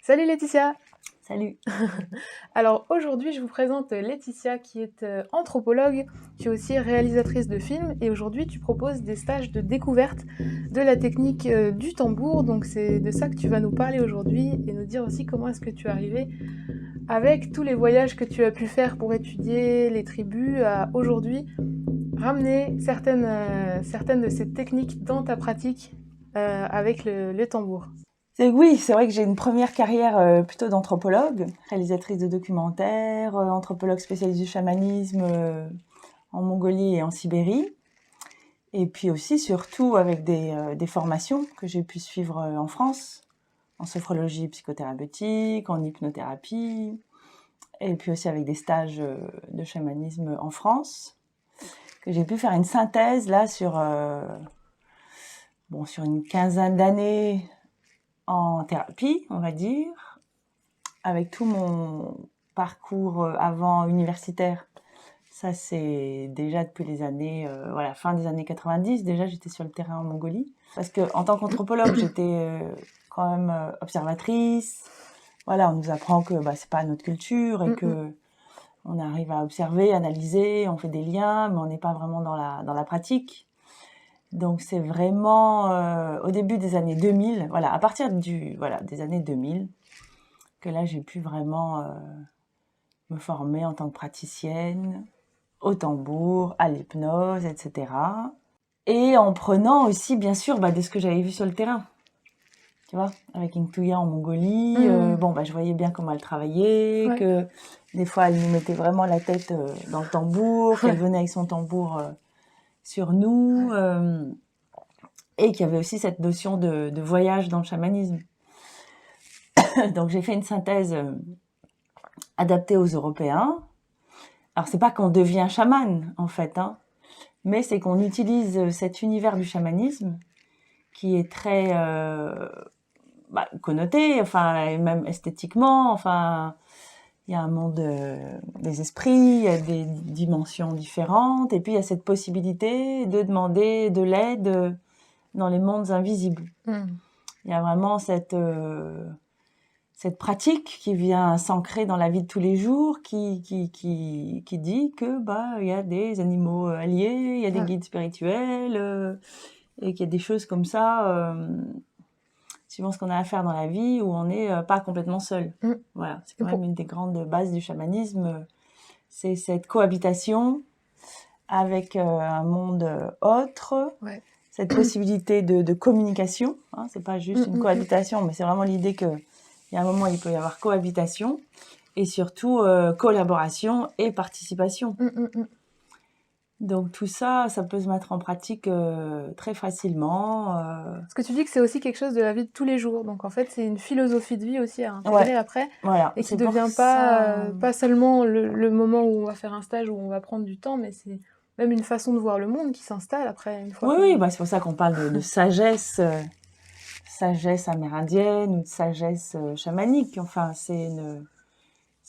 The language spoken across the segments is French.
Salut Laetitia! Salut. Alors aujourd'hui, je vous présente Laetitia qui est anthropologue, tu es aussi réalisatrice de films et aujourd'hui tu proposes des stages de découverte de la technique du tambour. Donc c'est de ça que tu vas nous parler aujourd'hui et nous dire aussi comment est-ce que tu es arrivée avec tous les voyages que tu as pu faire pour étudier les tribus à aujourd'hui ramener certaines de ces techniques dans ta pratique avec le tambour. Oui, c'est vrai que j'ai une première carrière plutôt d'anthropologue, réalisatrice de documentaires, anthropologue spécialiste du chamanisme en Mongolie et en Sibérie. Et puis aussi, surtout, avec des formations que j'ai pu suivre en France, en sophrologie psychothérapeutique, en hypnothérapie, et puis aussi avec des stages de chamanisme en France, que j'ai pu faire une synthèse là sur une quinzaine d'années en thérapie, on va dire, avec tout mon parcours avant universitaire. Ça, c'est déjà depuis les années, fin des années 90. Déjà, j'étais sur le terrain en Mongolie. Parce que, en tant qu'anthropologue, j'étais quand même observatrice. Voilà, on nous apprend que c'est pas notre culture et que on arrive à observer, analyser, on fait des liens, mais on n'est pas vraiment dans la pratique. Donc c'est vraiment au début des années 2000, à partir des années 2000, que là j'ai pu vraiment me former en tant que praticienne, au tambour, à l'hypnose, etc. Et en prenant aussi, bien sûr, de ce que j'avais vu sur le terrain. Tu vois, avec Intuya en Mongolie, je voyais bien comment elle travaillait, Ouais. que des fois elle nous mettait vraiment la tête dans le tambour, qu'elle venait avec son tambour sur nous. Et qu'il y avait aussi cette notion de voyage dans le chamanisme. Donc j'ai fait une synthèse adaptée aux Européens. Alors c'est pas qu'on devient chaman en fait, mais c'est qu'on utilise cet univers du chamanisme qui est très connoté, et même esthétiquement, il y a un monde des esprits, il y a des dimensions différentes, et puis il y a cette possibilité de demander de l'aide dans les mondes invisibles. Il y a vraiment cette pratique qui vient s'ancrer dans la vie de tous les jours, qui dit que il y a des animaux alliés, il y a des guides spirituels, et qu'il y a des choses comme ça, suivant ce qu'on a à faire dans la vie, où on n'est pas complètement seul. Voilà, c'est quand même une des grandes bases du chamanisme, c'est cette cohabitation avec un monde autre. Ouais. Cette possibilité de communication, c'est pas juste une cohabitation, mais c'est vraiment l'idée que il y a un moment il peut y avoir cohabitation et surtout collaboration et participation. Donc tout ça, ça peut se mettre en pratique très facilement. Parce que tu dis que c'est aussi quelque chose de la vie de tous les jours, donc en fait c'est une philosophie de vie aussi à intégrer après, voilà, et qui devient pas seulement le moment où on va faire un stage où on va prendre du temps, mais c'est même une façon de voir le monde qui s'installe après une fois. Oui, c'est pour ça qu'on parle de sagesse, sagesse amérindienne ou de sagesse chamanique. Enfin, c'est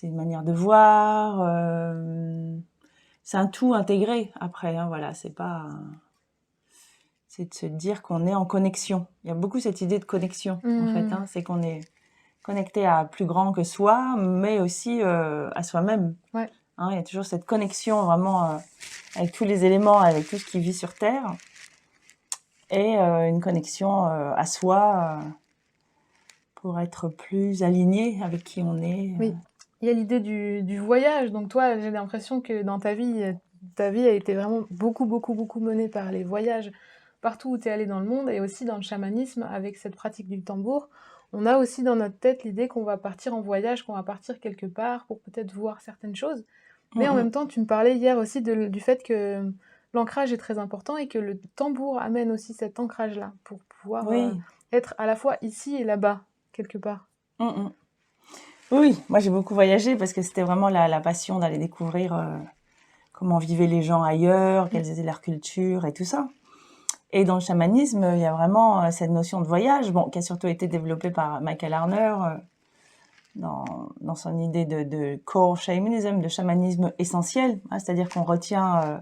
une manière de voir. C'est un tout intégré après. C'est de se dire qu'on est en connexion. Il y a beaucoup cette idée de connexion en fait. C'est qu'on est connecté à plus grand que soi, mais aussi à soi-même. Ouais. Il y a toujours cette connexion vraiment avec tous les éléments, avec tout ce qui vit sur Terre, et une connexion à soi pour être plus aligné avec qui on est. Oui, il y a l'idée du voyage, donc toi j'ai l'impression que dans ta vie a été vraiment beaucoup menée par les voyages partout où tu es allé dans le monde, et aussi dans le chamanisme avec cette pratique du tambour. On a aussi dans notre tête l'idée qu'on va partir en voyage, qu'on va partir quelque part pour peut-être voir certaines choses. Mais en même temps, tu me parlais hier aussi du fait que l'ancrage est très important et que le tambour amène aussi cet ancrage-là pour pouvoir être à la fois ici et là-bas, quelque part. Oui, moi j'ai beaucoup voyagé parce que c'était vraiment la passion d'aller découvrir comment vivaient les gens ailleurs, quelles étaient leurs cultures et tout ça. Et dans le chamanisme, il y a vraiment cette notion de voyage, qui a surtout été développée par Michael Harner dans son idée de core shamanism, de chamanisme essentiel, c'est-à-dire qu'on retient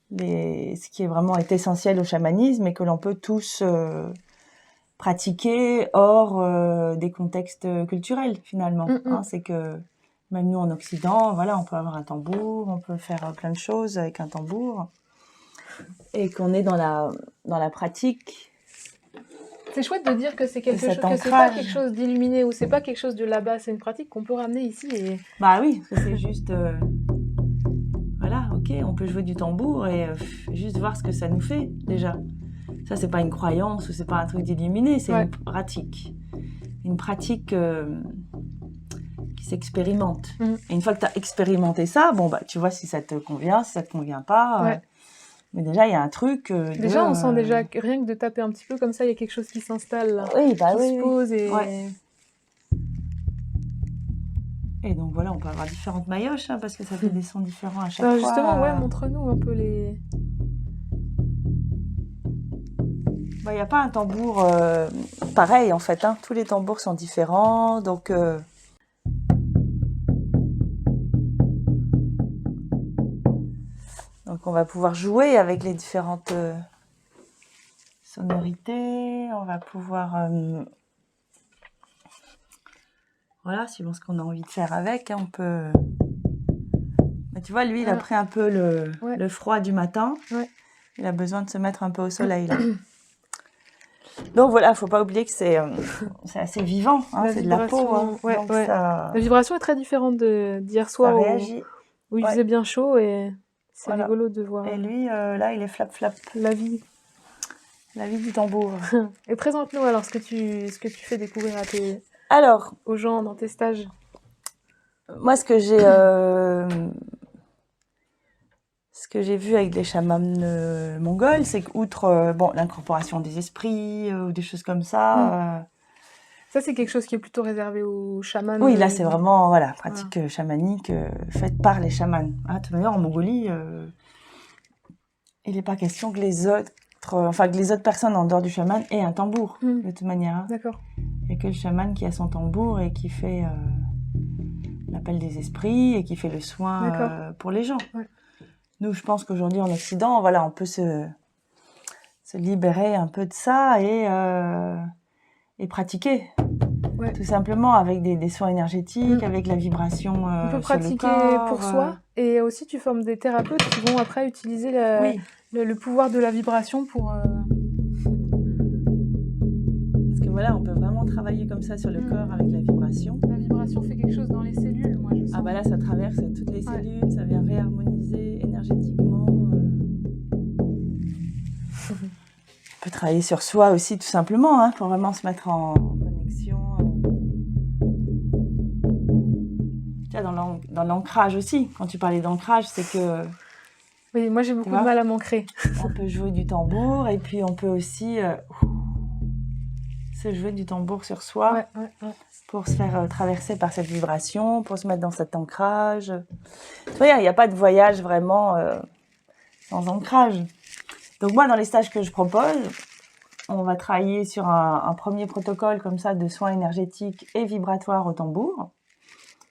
ce qui est vraiment essentiel au chamanisme et que l'on peut tous pratiquer hors des contextes culturels, finalement. Mm. C'est que même nous, en Occident, voilà, on peut avoir un tambour, on peut faire plein de choses avec un tambour. Et qu'on est dans la pratique. C'est chouette de dire que c'est quelque chose, cet que c'est pas ancrage. quelque chose d'illuminé ou c'est pas quelque chose de là-bas, c'est une pratique qu'on peut ramener ici et Bah oui, parce que c'est juste... voilà, ok, on peut jouer du tambour et juste voir ce que ça nous fait, déjà. Ça, c'est pas une croyance ou c'est pas un truc d'illuminé, c'est Ouais. une pratique. Une pratique qui s'expérimente. Et une fois que tu as expérimenté ça, bon, bah, tu vois si ça te convient, si ça te convient pas. Ouais. Mais déjà, il y a un truc Déjà, on sent déjà, rien que de taper un petit peu comme ça, il y a quelque chose qui s'installe, là, oui, bah, qui oui, se pose et... Ouais. Et donc voilà, on peut avoir différentes maillotches, hein, parce que ça fait des sons différents à chaque fois. Justement, ouais, montre-nous un peu les... Il n'y a pas un tambour pareil, en fait. Hein. Tous les tambours sont différents, donc... Donc on va pouvoir jouer avec les différentes sonorités, on va pouvoir... voilà, suivant ce qu'on a envie de faire avec, hein, on peut... Mais tu vois, lui, il a pris un peu le froid du matin. Ouais. Il a besoin de se mettre un peu au soleil, là. Donc voilà, il ne faut pas oublier que c'est assez vivant, hein, c'est de la peau. Hein, ouais, donc ouais. Ça... La vibration est très différente d'hier soir où il faisait bien chaud et c'est rigolo de voir. Et lui, là, il est flap-flap. La vie. La vie du tambour. Et présente-nous alors ce que tu fais découvrir aux gens dans tes stages. Moi, ce que j'ai vu avec les chamans mongols, c'est qu'outre l'incorporation des esprits ou des choses comme ça... Ça, c'est quelque chose qui est plutôt réservé aux chamans. Oui, là, c'est vraiment pratique chamanique faite par les chamans. De toute manière, en Mongolie, il n'est pas question que les autres personnes en dehors du chaman aient un tambour, de toute manière. Hein. D'accord. Il n'y a que le chaman qui a son tambour et qui fait l'appel des esprits et qui fait le soin pour les gens. Ouais. Nous, je pense qu'aujourd'hui, en Occident, voilà, on peut se libérer un peu de ça et pratiquer. Ouais. Tout simplement avec des soins énergétiques, avec la vibration on peut sur pratiquer le corps, pour soi et aussi tu formes des thérapeutes qui vont après utiliser le pouvoir de la vibration pour... Parce que voilà, on peut vraiment travailler comme ça sur le corps avec la vibration. La vibration fait quelque chose dans les cellules, moi je sens. Ah bah là, ça traverse toutes les cellules, ça vient réharmoniser énergétiquement. On peut travailler sur soi aussi tout simplement, hein, pour vraiment se mettre en connexion. Dans l'ancrage aussi, quand tu parlais d'ancrage, c'est que... Oui, moi j'ai beaucoup de mal à m'ancrer. On peut jouer du tambour et puis on peut aussi se jouer du tambour sur soi pour se faire traverser par cette vibration, pour se mettre dans cet ancrage. Tu vois, il n'y a pas de voyage vraiment sans ancrage. Donc moi, dans les stages que je propose, on va travailler sur un premier protocole comme ça de soins énergétiques et vibratoires au tambour,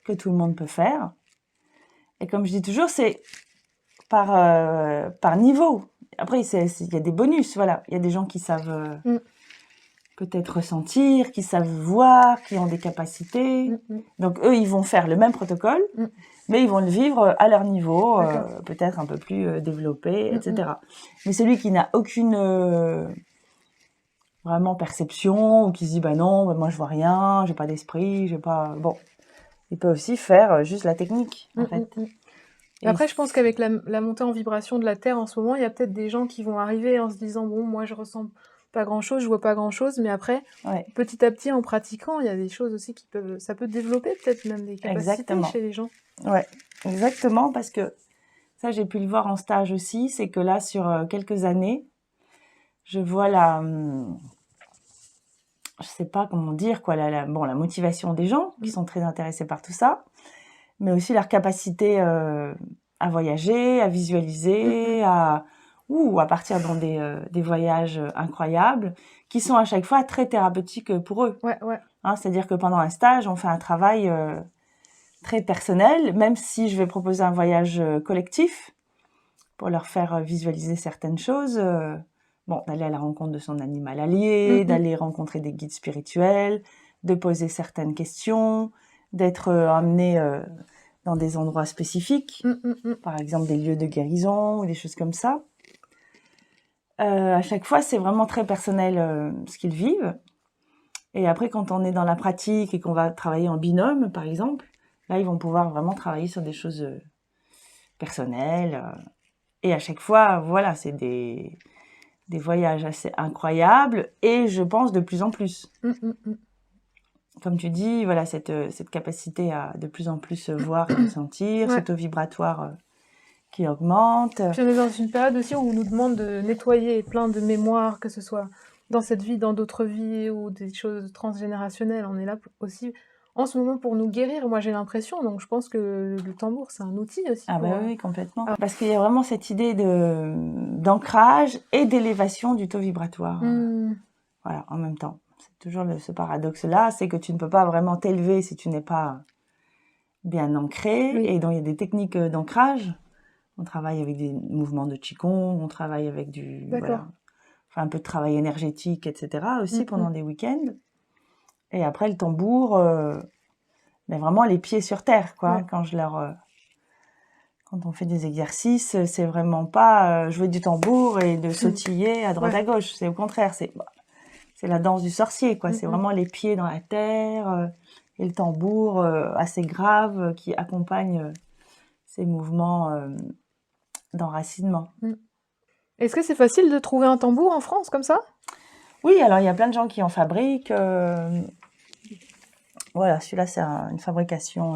que tout le monde peut faire. Et comme je dis toujours, c'est par niveau. Après, il y a des bonus, voilà. Il y a des gens qui savent peut-être ressentir, qui savent voir, qui ont des capacités. Donc, eux, ils vont faire le même protocole, mais ils vont le vivre à leur niveau, peut-être un peu plus développé, etc. Mais celui qui n'a aucune vraiment perception, ou qui se dit, bah non, moi je vois rien, j'ai pas d'esprit, j'ai pas... Bon, il peut aussi faire juste la technique, en fait. Et après, je pense qu'avec la montée en vibration de la Terre en ce moment, il y a peut-être des gens qui vont arriver en se disant, bon, moi je ressens pas grand-chose, je vois pas grand-chose, mais après, petit à petit, en pratiquant, il y a des choses aussi ça peut développer peut-être même des capacités chez les gens. Ouais, exactement, parce que ça, j'ai pu le voir en stage aussi, c'est que là, sur quelques années, je vois je sais pas comment dire, quoi, la motivation des gens qui sont très intéressés par tout ça, mais aussi leur capacité à voyager, à visualiser, à partir dans des voyages incroyables, qui sont à chaque fois très thérapeutiques pour eux. Hein, c'est-à-dire que pendant un stage, on fait un travail très personnel, même si je vais proposer un voyage collectif pour leur faire visualiser certaines choses. d'aller à la rencontre de son animal allié, d'aller rencontrer des guides spirituels, de poser certaines questions, d'être amené dans des endroits spécifiques, par exemple des lieux de guérison ou des choses comme ça. À chaque fois, c'est vraiment très personnel ce qu'ils vivent. Et après, quand on est dans la pratique et qu'on va travailler en binôme, par exemple, là, ils vont pouvoir vraiment travailler sur des choses personnelles. Et à chaque fois, voilà, c'est des voyages assez incroyables et je pense de plus en plus. Comme tu dis, voilà, cette capacité à de plus en plus voir et ressentir, ce taux vibratoire qui augmente. Puis on est dans une période aussi où on nous demande de nettoyer plein de mémoires, que ce soit dans cette vie, dans d'autres vies ou des choses transgénérationnelles. On est là aussi en ce moment pour nous guérir. Moi, j'ai l'impression, donc je pense que le tambour, c'est un outil aussi. Ah bah oui, complètement. Parce qu'il y a vraiment cette idée d'ancrage et d'élévation du taux vibratoire. Voilà, en même temps. C'est toujours ce paradoxe-là, c'est que tu ne peux pas vraiment t'élever si tu n'es pas bien ancré. Oui. Et donc, il y a des techniques d'ancrage. On travaille avec des mouvements de Qigong, on travaille avec voilà, enfin, un peu de travail énergétique, etc. aussi pendant des week-ends. Et après, le tambour, mais vraiment les pieds sur terre, quoi. Quand on fait des exercices, c'est vraiment pas jouer du tambour et de sautiller à droite à gauche. C'est au contraire, c'est la danse du sorcier, quoi. C'est vraiment les pieds dans la terre et le tambour assez grave qui accompagne ces mouvements d'enracinement. Est-ce que c'est facile de trouver un tambour en France comme ça? Oui, alors il y a plein de gens qui en fabriquent. Voilà, celui-là, c'est une fabrication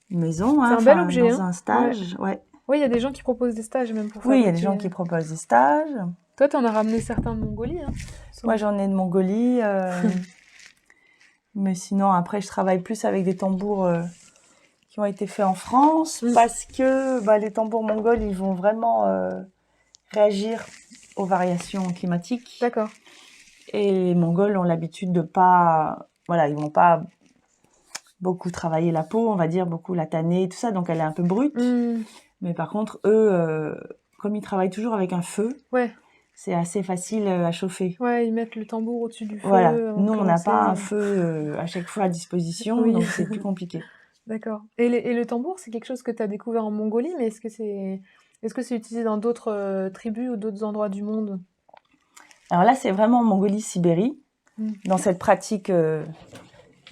maison. C'est un bel objet. Dans un stage, Oui, il y a des gens qui proposent des stages même pour fabriquer. Oui, il y a des gens qui proposent des stages. Toi, tu en as ramené certains de Mongolie. Moi, j'en ai de Mongolie. Mais sinon, après, je travaille plus avec des tambours qui ont été faits en France parce que les tambours mongols, ils vont vraiment réagir aux variations climatiques. D'accord. Et les Mongols ont l'habitude de pas... Voilà, ils vont pas beaucoup travailler la peau, on va dire, beaucoup la tanner, tout ça, donc elle est un peu brute. Mais par contre, eux, comme ils travaillent toujours avec un feu, c'est assez facile à chauffer. Ouais, ils mettent le tambour au-dessus du feu. Voilà, nous, on n'a pas un feu à chaque fois à disposition, donc c'est plus compliqué. D'accord. Et le tambour, c'est quelque chose que tu as découvert en Mongolie, mais est-ce que c'est utilisé dans d'autres tribus ou d'autres endroits du monde? Alors là, c'est vraiment Mongolie-Sibérie, dans cette pratique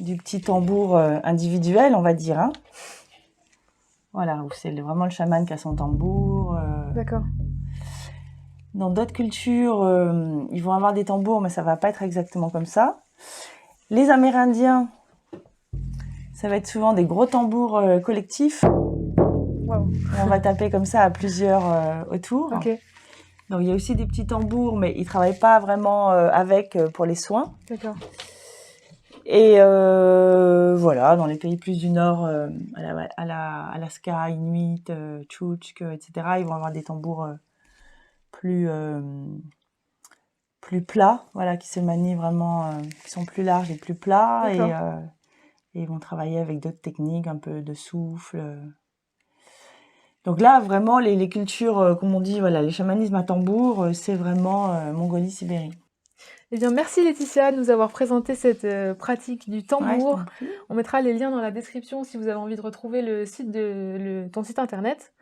du petit tambour individuel, on va dire. Hein. Voilà, où c'est vraiment le chaman qui a son tambour. D'accord. Dans d'autres cultures, ils vont avoir des tambours, mais ça va pas être exactement comme ça. Les Amérindiens, ça va être souvent des gros tambours collectifs. Wow. On va taper comme ça à plusieurs autour. Okay. Donc il y a aussi des petits tambours, mais ils travaillent pas vraiment avec pour les soins. D'accord. Et voilà, dans les pays plus du nord, Alaska, Inuit, Tchouktch, etc., ils vont avoir des tambours plus plats, voilà, qui se manient vraiment, qui sont plus larges et plus plats, et ils vont travailler avec d'autres techniques, un peu de souffle. Donc là, vraiment, les cultures, comme on dit, voilà, les chamanismes à tambour, c'est vraiment Mongolie-Sibérie. Eh bien, merci Laetitia de nous avoir présenté cette pratique du tambour. On mettra les liens dans la description si vous avez envie de retrouver le site ton site internet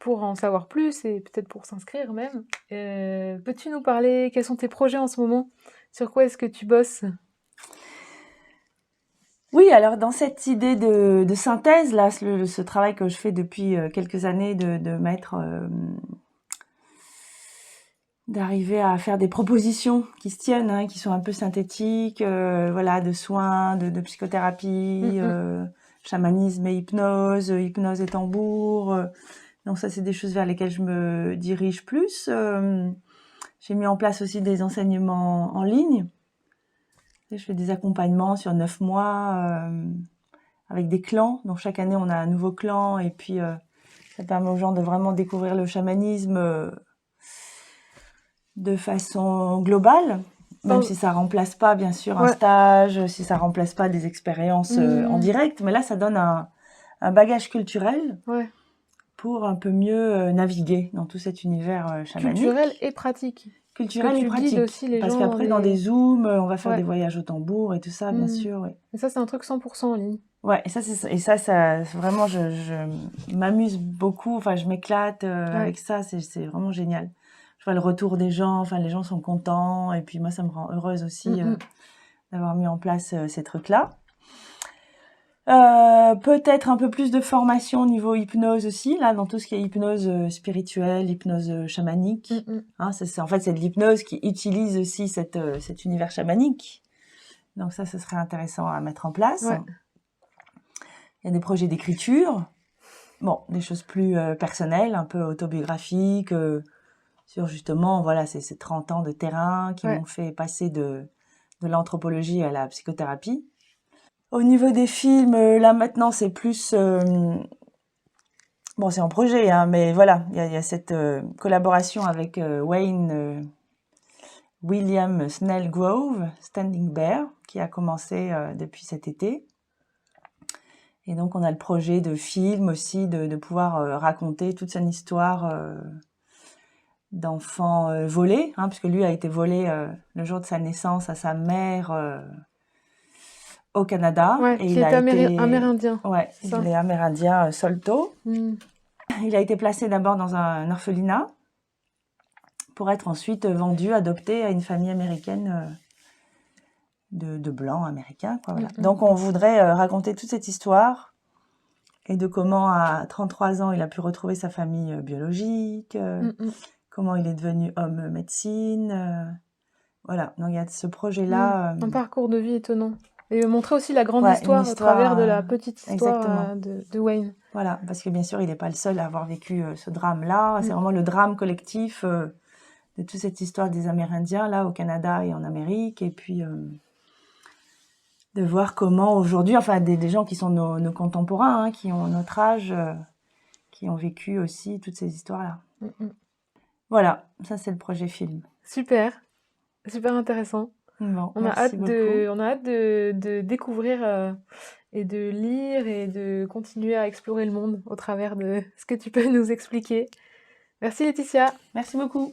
pour en savoir plus et peut-être pour s'inscrire même. Peux-tu nous parler, quels sont tes projets en ce moment? Sur quoi est-ce que tu bosses? Oui, alors dans cette idée de synthèse, là, ce travail que je fais depuis quelques années de mettre... d'arriver à faire des propositions qui se tiennent, hein, qui sont un peu synthétiques, voilà, de soins, de psychothérapie, chamanisme et hypnose et tambour. Donc ça, c'est des choses vers lesquelles je me dirige plus. J'ai mis en place aussi des enseignements en ligne. Je fais des accompagnements sur 9 mois avec des clans. Donc chaque année, on a un nouveau clan et puis ça permet aux gens de vraiment découvrir le chamanisme de façon globale, même si ça remplace pas, bien sûr, un stage, si ça remplace pas des expériences en direct, mais là, ça donne un bagage culturel pour un peu mieux naviguer dans tout cet univers chamanique. Culturel et pratique. culturelle et tu guides pratique. aussi les Parce gens dans qu'après, dans des des... Zooms, on va faire des Ouais. voyages au tambour et tout ça, bien sûr, oui. Et ça, c'est un truc 100% en ligne. Ouais, et ça, vraiment, je m'amuse beaucoup. Enfin, je m'éclate Ouais. avec ça. C'est vraiment génial. Je vois le retour des gens. Enfin, les gens sont contents. Et puis moi, ça me rend heureuse aussi d'avoir mis en place ces trucs-là. Peut-être un peu plus de formation au niveau hypnose aussi, là, dans tout ce qui est hypnose spirituelle, hypnose chamanique. Hein, en fait, c'est de l'hypnose qui utilise aussi cet univers chamanique. Donc ça, ce serait intéressant à mettre en place. Ouais. Il y a des projets d'écriture, bon, des choses plus personnelles, un peu autobiographiques, sur justement, voilà, ces 30 ans de terrain qui m'ont fait passer de l'anthropologie à la psychothérapie. Au niveau des films, là maintenant, c'est plus... bon, c'est en projet, hein, mais voilà, il y a cette collaboration avec Wayne William Snellgrove, Standing Bear, qui a commencé depuis cet été. Et donc, on a le projet de film aussi, de pouvoir raconter toute son histoire d'enfant volé, hein, puisque lui a été volé le jour de sa naissance à sa mère au Canada. Ouais, et qui il est a été amérindien. Ouais, Ça. il est amérindien Solto. Il a été placé d'abord dans un orphelinat pour être ensuite vendu, adopté à une famille américaine de blancs américains, quoi, voilà. Donc, on voudrait raconter toute cette histoire et de comment, à 33 ans, il a pu retrouver sa famille biologique, comment il est devenu homme médecine. Voilà, donc il y a ce projet-là. Un parcours de vie étonnant. Et montrer aussi la grande Ouais, histoire une au travers de histoire, la petite histoire de Wayne. Voilà, parce que bien sûr, il n'est pas le seul à avoir vécu ce drame-là. C'est vraiment le drame collectif de toute cette histoire des Amérindiens, là, au Canada et en Amérique. Et puis, de voir comment aujourd'hui, enfin, des gens qui sont nos contemporains, hein, qui ont notre âge, qui ont vécu aussi toutes ces histoires-là. Voilà, ça, c'est le projet film. Super, super intéressant. Bon, On a merci hâte beaucoup. de découvrir et de lire et de continuer à explorer le monde au travers de ce que tu peux nous expliquer. Merci Laetitia. Merci beaucoup.